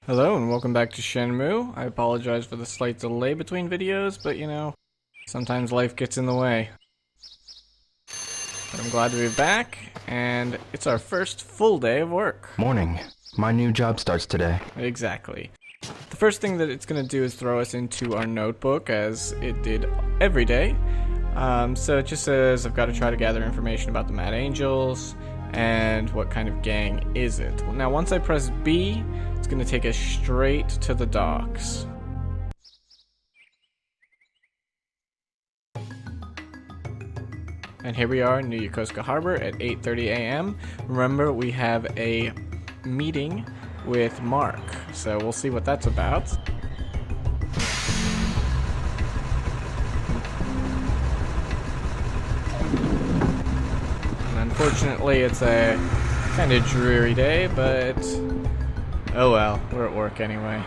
Hello and welcome back to Shenmue. I apologize for the slight delay between videos, but you know, sometimes life gets in the way. But I'm glad to be back, and it's our first full day of work. Morning. My new job starts today. Exactly. The first thing that it's going to do is throw us into our notebook, as it did every day. So it just says, I've got to try to gather information about the Mad Angels, and what kind of gang is it. Now once I press B, it's going to take us straight to the docks. And here we are in New Yokosuka Harbor at 8:30 a.m. Remember, we have a meeting with Mark, so we'll see what that's about. And unfortunately, it's a kind of dreary day, but oh well, we're at work anyway.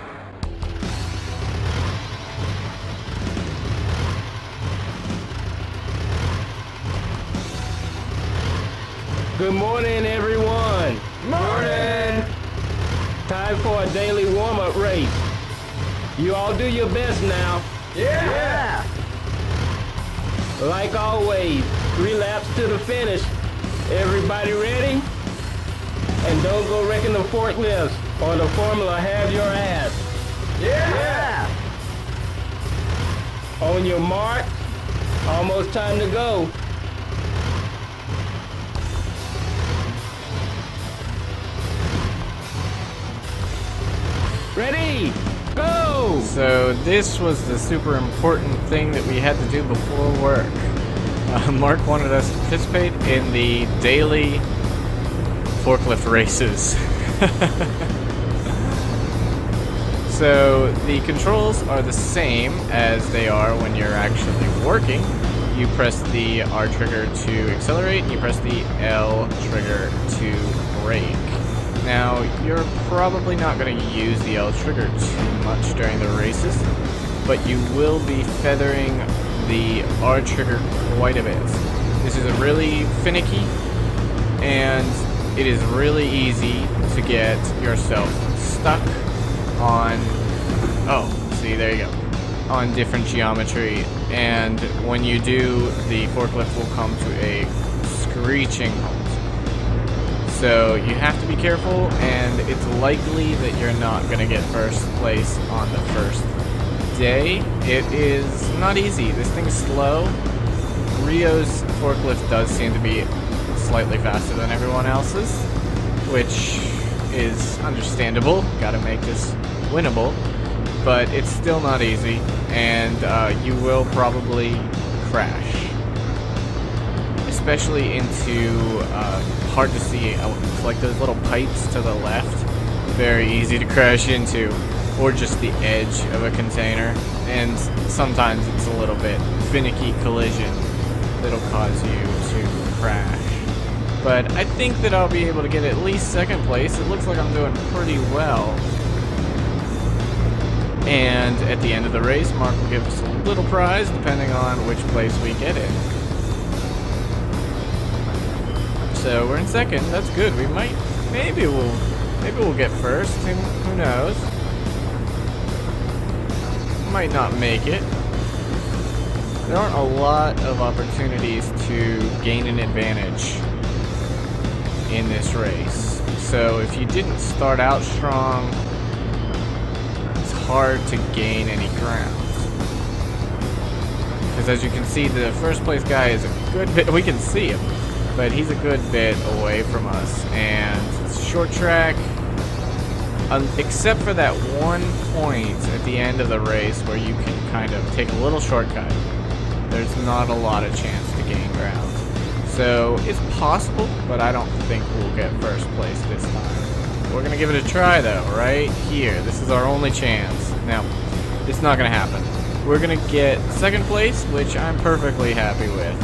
Good morning, everyone. Morning! Time for a daily warm-up race. You all do your best now. Yeah! Like always, 3 laps to the finish. Everybody ready? And don't go wrecking the forklifts, or the formula have your ass. Yeah! On your mark, almost time to go. Ready, go! So this was the super important thing that we had to do before work. Mark wanted us to participate in the daily forklift races. So the controls are the same as they are when you're actually working. You press the R trigger to accelerate, and you press the L trigger to brake. Now, you're probably not going to use the L trigger too much during the races, but you will be feathering the R trigger quite a bit. This is a really finicky, and it is really easy to get yourself stuck on, see, there you go, on different geometry, and when you do, the forklift will come to a screeching halt. So you have to be careful, and it's likely that you're not going to get first place on the first day. It is not easy. This thing's slow. Rio's forklift does seem to be slightly faster than everyone else's, which is understandable. Gotta make this winnable, but it's still not easy, and you will probably crash. Especially into hard to see, like those little pipes to the left, very easy to crash into, or just the edge of a container, and sometimes it's a little bit finicky collision that'll cause you to crash. But I think that I'll be able to get at least second place. It looks like I'm doing pretty well. And at the end of the race, Mark will give us a little prize depending on which place we get in. So we're in second. That's good. We might, maybe we'll get first. Who knows? Might not make it. There aren't a lot of opportunities to gain an advantage in this race. So if you didn't start out strong, it's hard to gain any ground. Because as you can see, the first place guy is a good bit, we can see him, but he's a good bit away from us, and it's a short track, except for that one point at the end of the race where you can kind of take a little shortcut. There's not a lot of chance to gain ground. So it's possible, but I don't think we'll get first place this time. We're gonna give it a try though, right here. This is our only chance. Now, it's not gonna happen. We're gonna get second place, which I'm perfectly happy with.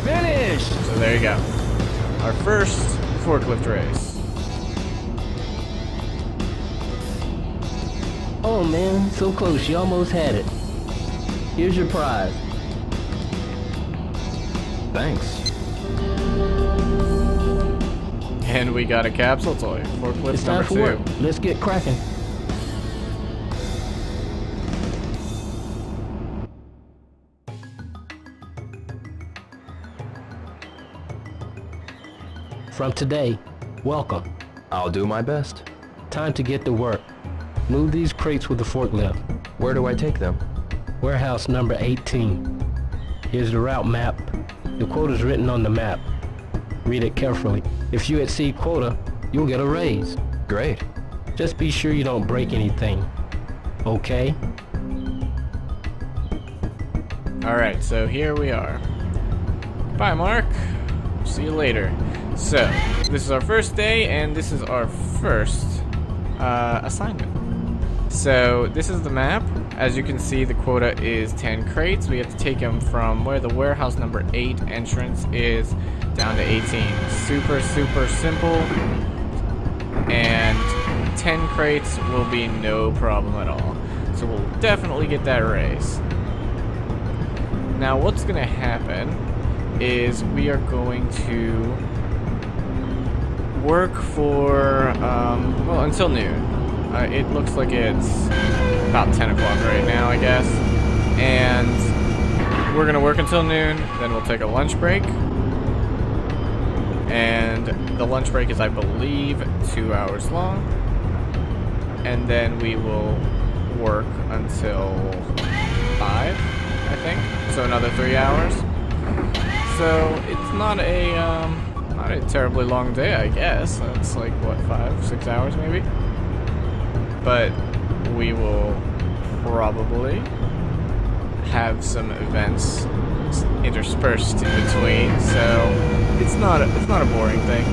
Finish! So there you go. Our first forklift race. Oh man, so close, you almost had it. Here's your prize. Thanks. And we got a capsule toy. Forklift It's time number for 2. work. Let's get cracking. From today, welcome. I'll do my best. Time to get to work. Move these crates with the forklift. Where do I take them? Warehouse number 18. Here's the route map. The quota's written on the map. Read it carefully. If you exceed quota, you'll get a raise. Great. Just be sure you don't break anything. Okay? Alright, so here we are. Bye, Mark. See you later. So, this is our first day, and this is our first assignment. So, this is the map. As you can see, the quota is 10 crates. We have to take them from where the warehouse number 8 entrance is down to 18. Super, super simple. And 10 crates will be no problem at all. So we'll definitely get that raise. Now what's going to happen is we are going to work for, well, until noon. It looks like it's about 10 o'clock right now, I guess. And we're going to work until noon, then we'll take a lunch break. And the lunch break is, I believe, 2 hours long. And then we will work until 5, I think. So another 3 hours. So it's not a terribly long day, I guess. It's like, what, 5, 6 hours maybe? But we will probably have some events interspersed in between, so it's not a boring thing.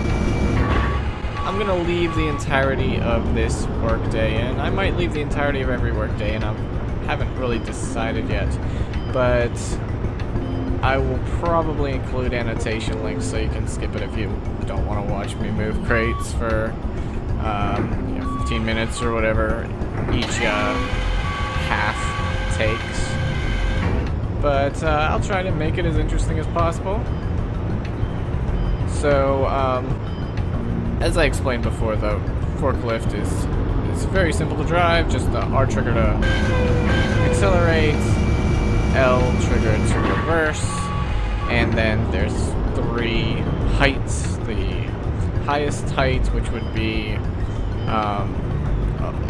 I'm gonna leave the entirety of this workday in. I might leave the entirety of every workday in. I haven't really decided yet, but I will probably include annotation links so you can skip it if you don't want to watch me move crates for 15 minutes or whatever each half takes. But I'll try to make it as interesting as possible. So, as I explained before, the forklift is very simple to drive. Just the R trigger to accelerate, L trigger to reverse, and then there's 3 heights. The highest height, which would be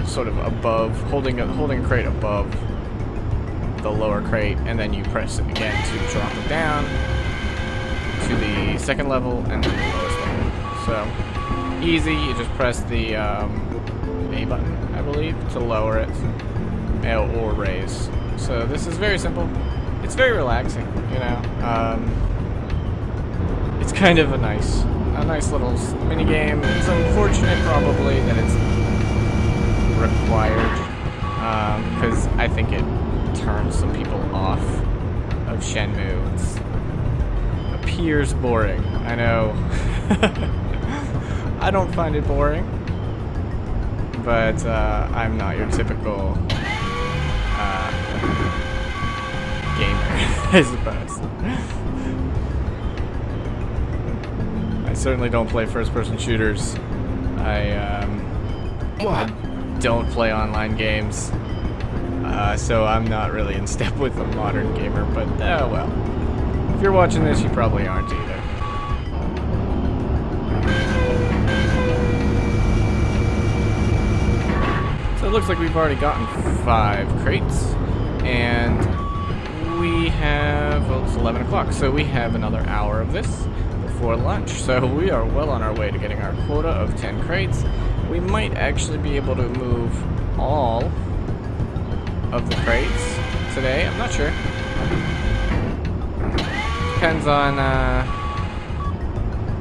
sort of above, holding a crate above the lower crate, and then you press it again to drop it down to the second level and then the lowest level. So easy, you just press the A button, I believe, to lower it or raise. So this is very simple. It's very relaxing, you know. It's kind of a nice little mini game. It's unfortunate probably that it's required because I think it turns some people off of Shenmue. It appears boring. I know. I don't find it boring, but I'm not your typical gamer, I suppose. I certainly don't play first-person shooters. I don't play online games. So I'm not really in step with a modern gamer, but well. If you're watching this, you probably aren't either. So it looks like we've already gotten 5 crates, and we have, well, it's 11 o'clock, so we have another hour of this before lunch. So we are well on our way to getting our quota of 10 crates. We might actually be able to move all of the crates today. I'm not sure. Depends on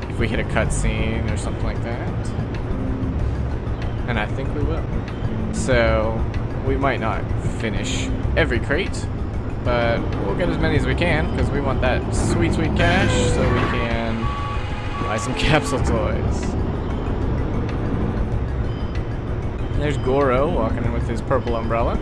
if we hit a cutscene or something like that. And I think we will. So we might not finish every crate, but we'll get as many as we can because we want that sweet, sweet cash so we can buy some capsule toys. And there's Goro walking in with his purple umbrella.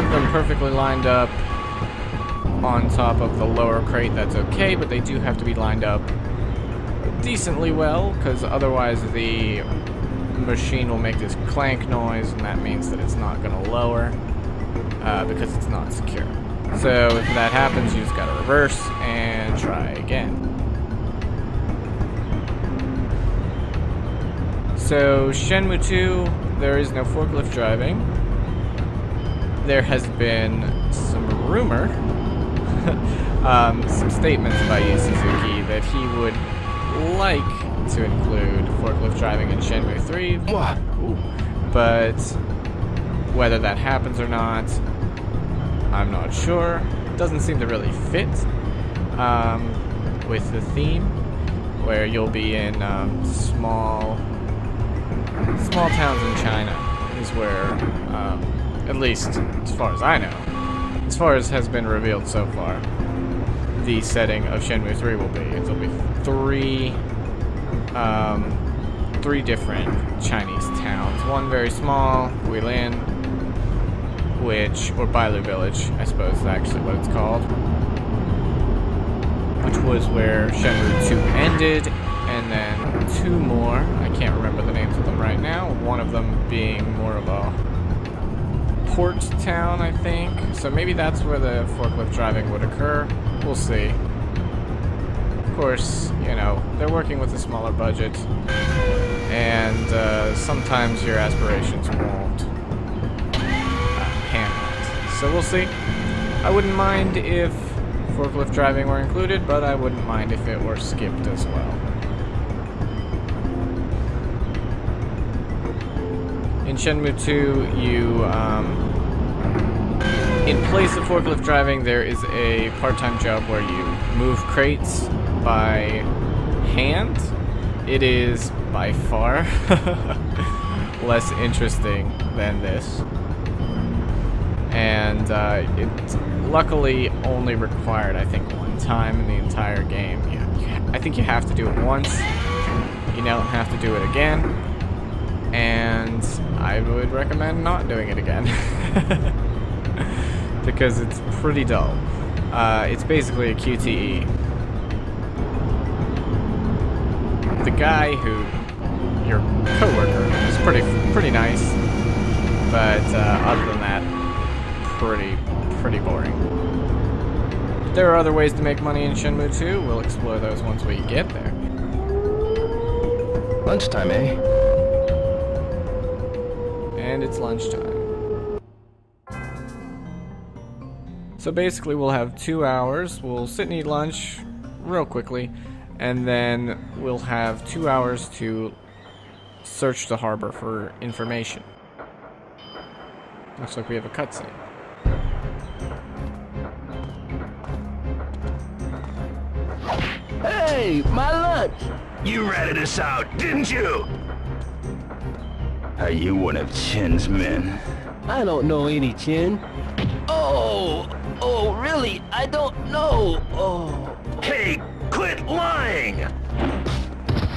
have them perfectly lined up on top of the lower crate, that's okay, but they do have to be lined up decently well, because otherwise the machine will make this clank noise, and that means that it's not going to lower because it's not secure. So if that happens, you just got to reverse and try again. So Shenmue 2, there is no forklift driving. There has been some rumor, some statements by Yu Suzuki that he would like to include forklift driving in Shenmue 3. What? But whether that happens or not, I'm not sure. It doesn't seem to really fit with the theme, where you'll be in small towns in China is where, at least as far as I know, as far as has been revealed so far, the setting of Shenmue 3 will be. It'll be three different Chinese towns. One very small, Guilin, or Bailu Village, I suppose is actually what it's called, which was where Shenmue 2 ended, and then two more. I can't remember the names of them right now. One of them being more of a port town, I think. So maybe that's where the forklift driving would occur. We'll see. Of course, you know, they're working with a smaller budget, and sometimes your aspirations won't pan out. So we'll see. I wouldn't mind if forklift driving were included, but I wouldn't mind if it were skipped as well. In Shenmue 2, you, in place of forklift driving, there is a part-time job where you move crates by hand. It is by far less interesting than this. And it's luckily only required, I think, one time in the entire game. I think you have to do it once. You don't have to do it again. And I would recommend not doing it again. Because it's pretty dull. It's basically a QTE. The guy who, your coworker, is pretty nice, but other than that, pretty boring. There are other ways to make money in Shenmue 2. We'll explore those once we get there. Lunchtime, eh? And it's lunchtime. So basically we'll have 2 hours. We'll sit and eat lunch real quickly, and then we'll have 2 hours to search the harbor for information. Looks like we have a cutscene. Hey, my lunch! You ratted us out, didn't you? Are you one of Chen's men? I don't know any Chen. Oh, really? I don't know. Oh. Hey, quit lying!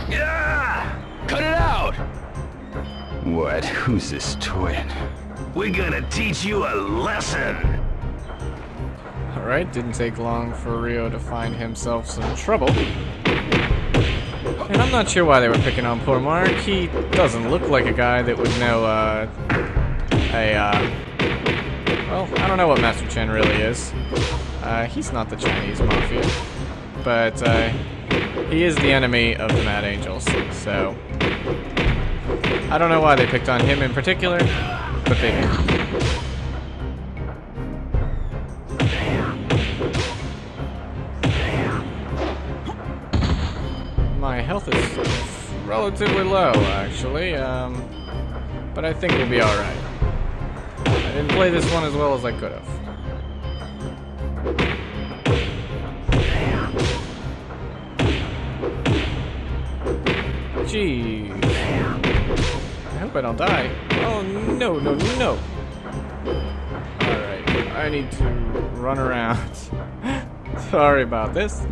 Yeah! Cut it out! What? Who's this twin? We're gonna teach you a lesson! Alright, didn't take long for Ryo to find himself some trouble. And I'm not sure why they were picking on poor Mark. He doesn't look like a guy that would know, well, I don't know what Master Chen really is. He's not the Chinese Mafia. But, he is the enemy of the Mad Angels, so... I don't know why they picked on him in particular, but they did. My health is relatively low, actually, but I think we'll be alright. I didn't play this one as well as I could have. Jeez. I hope I don't die. Oh, no. Alright, I need to run around. Sorry about this,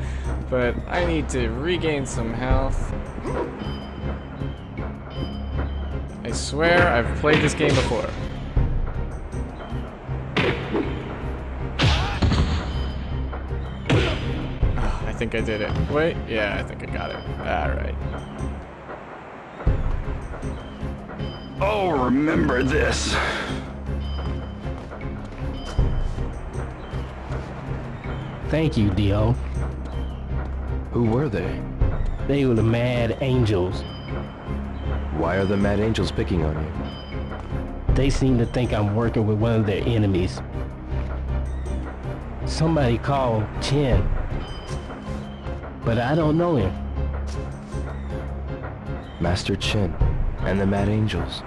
but I need to regain some health. I swear I've played this game before. think I did it. Wait, yeah, I think I got it. Alright. Oh, remember this. Thank you, Dio. Who were they? They were the Mad Angels. Why are the Mad Angels picking on you? They seem to think I'm working with one of their enemies. Somebody called Chen. But I don't know him. Master Chen and the Mad Angels.